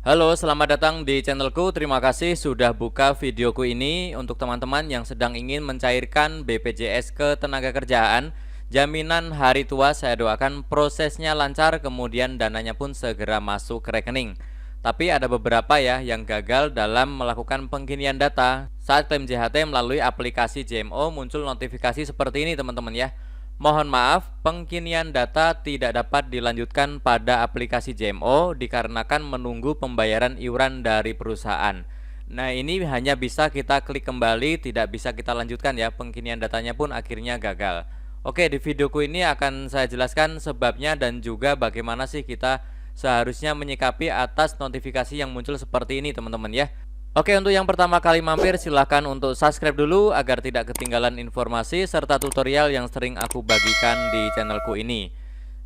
Halo, selamat datang di channelku. Terima kasih sudah buka videoku ini. Untuk teman-teman yang sedang ingin mencairkan BPJS Ketenagakerjaan jaminan hari tua, saya doakan prosesnya lancar, kemudian dananya pun segera masuk ke rekening. Tapi ada beberapa ya yang gagal dalam melakukan pengkinian data. Saat klaim JHT melalui aplikasi JMO muncul notifikasi seperti ini teman-teman ya. Mohon maaf, pengkinian data tidak dapat dilanjutkan pada aplikasi JMO dikarenakan menunggu pembayaran iuran dari perusahaan. Nah, ini hanya bisa kita klik kembali, tidak bisa kita lanjutkan ya. Pengkinian datanya pun akhirnya gagal. Oke, di videoku ini akan saya jelaskan sebabnya dan juga bagaimana sih kita seharusnya menyikapi atas notifikasi yang muncul seperti ini, teman-teman ya. Oke, untuk yang pertama kali mampir silahkan untuk subscribe dulu agar tidak ketinggalan informasi serta tutorial yang sering aku bagikan di channelku ini.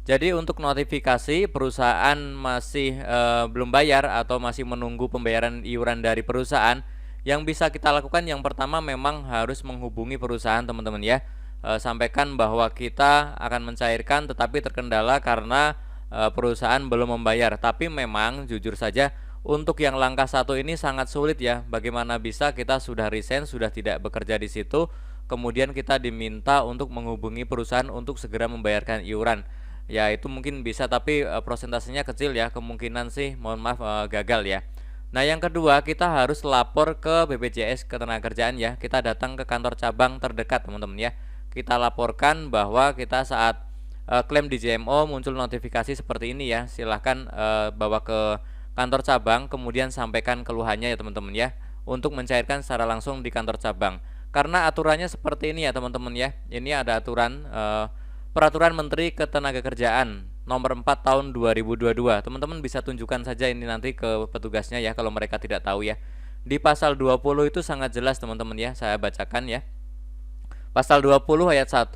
Jadi untuk notifikasi perusahaan masih belum bayar atau masih menunggu pembayaran iuran dari perusahaan, yang bisa kita lakukan yang pertama memang harus menghubungi perusahaan teman-teman ya. Sampaikan bahwa kita akan mencairkan tetapi terkendala karena perusahaan belum membayar. Tapi memang jujur saja untuk yang langkah satu ini sangat sulit ya. Bagaimana bisa kita sudah resign, sudah tidak bekerja di situ, kemudian kita diminta untuk menghubungi perusahaan untuk segera membayarkan iuran. Ya itu mungkin bisa, tapi prosentasenya kecil ya. Kemungkinan sih mohon maaf gagal ya. Nah yang kedua, kita harus lapor ke BPJS Ketenagakerjaan ya. Kita datang ke kantor cabang terdekat teman-teman ya. Kita laporkan bahwa kita saat klaim di JMO muncul notifikasi seperti ini ya. Silahkan bawa ke kantor cabang, kemudian sampaikan keluhannya ya teman-teman ya, untuk mencairkan secara langsung di kantor cabang. Karena aturannya seperti ini ya teman-teman ya. Ini ada aturan Peraturan Menteri Ketenagakerjaan nomor 4 tahun 2022. Teman-teman bisa tunjukkan saja ini nanti ke petugasnya ya kalau mereka tidak tahu ya. Di pasal 20 itu sangat jelas teman-teman ya, saya bacakan ya. Pasal 20 ayat 1,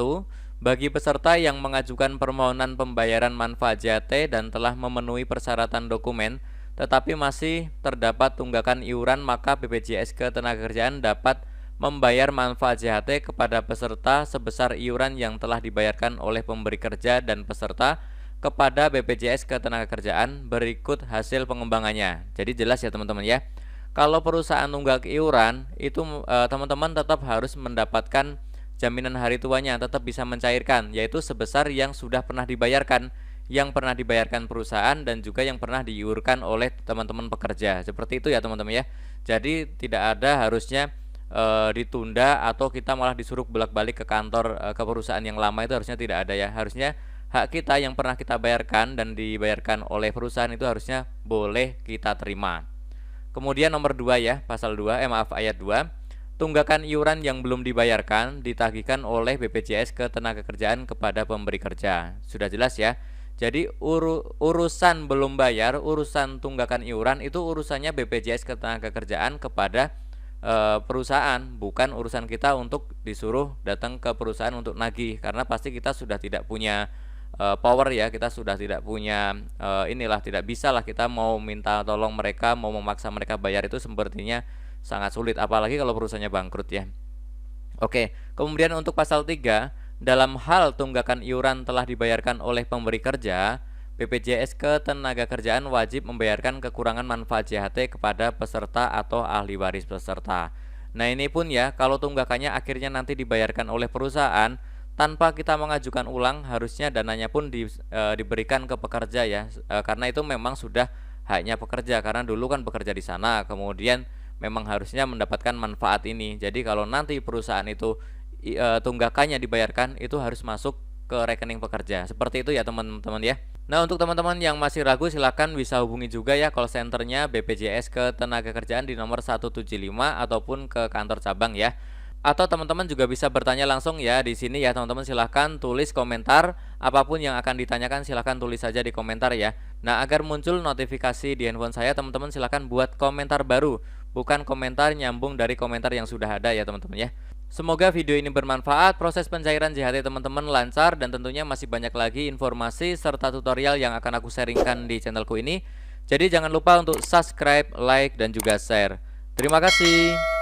bagi peserta yang mengajukan permohonan pembayaran manfaat JHT dan telah memenuhi persyaratan dokumen tetapi masih terdapat tunggakan iuran, maka BPJS Ketenagakerjaan dapat membayar manfaat JHT kepada peserta sebesar iuran yang telah dibayarkan oleh pemberi kerja dan peserta kepada BPJS Ketenagakerjaan berikut hasil pengembangannya. Jadi jelas ya teman-teman ya. Kalau perusahaan nunggak iuran itu teman-teman tetap harus mendapatkan jaminan hari tuanya, tetap bisa mencairkan, yaitu sebesar yang sudah pernah dibayarkan, yang pernah dibayarkan perusahaan dan juga yang pernah diiurkan oleh teman-teman pekerja. Seperti itu ya teman-teman ya. Jadi tidak ada harusnya ditunda atau kita malah disuruh bolak-balik ke kantor ke perusahaan yang lama, itu harusnya tidak ada ya. Harusnya hak kita yang pernah kita bayarkan dan dibayarkan oleh perusahaan itu harusnya boleh kita terima. Kemudian nomor 2 ya, pasal 2 ayat 2. Tunggakan iuran yang belum dibayarkan ditagihkan oleh BPJS Ketenagakerjaan kepada pemberi kerja. Sudah jelas ya. Jadi urusan belum bayar, urusan tunggakan iuran itu urusannya BPJS Ketenagakerjaan kepada perusahaan, bukan urusan kita untuk disuruh datang ke perusahaan untuk nagih, karena pasti kita sudah tidak punya power ya, kita sudah tidak punya tidak bisa lah kita mau minta tolong mereka, mau memaksa mereka bayar, itu sepertinya sangat sulit, apalagi kalau perusahaannya bangkrut ya. Oke, kemudian untuk pasal 3, dalam hal tunggakan iuran telah dibayarkan oleh pemberi kerja, BPJS Ketenagakerjaan wajib membayarkan kekurangan manfaat JHT kepada peserta atau ahli waris peserta. Nah ini pun ya, kalau tunggakannya akhirnya nanti dibayarkan oleh perusahaan tanpa kita mengajukan ulang, harusnya dananya pun diberikan ke pekerja ya, karena itu memang sudah haknya pekerja, karena dulu kan bekerja di sana, kemudian memang harusnya mendapatkan manfaat ini. Jadi kalau nanti perusahaan itu tunggakannya dibayarkan, itu harus masuk ke rekening pekerja. Seperti itu ya teman-teman ya. Nah untuk teman-teman yang masih ragu silahkan bisa hubungi juga ya call centernya BPJS Ketenagakerjaan di nomor 175 ataupun ke kantor cabang ya. Atau teman-teman juga bisa bertanya langsung ya di sini ya teman-teman, silahkan tulis komentar, apapun yang akan ditanyakan silahkan tulis saja di komentar ya. Nah agar muncul notifikasi di handphone saya, teman-teman silahkan buat komentar baru, bukan komentar nyambung dari komentar yang sudah ada ya teman-teman ya. Semoga video ini bermanfaat, proses pencairan JHT teman-teman lancar, dan tentunya masih banyak lagi informasi serta tutorial yang akan aku sharingkan di channelku ini. Jadi jangan lupa untuk subscribe, like, dan juga share. Terima kasih.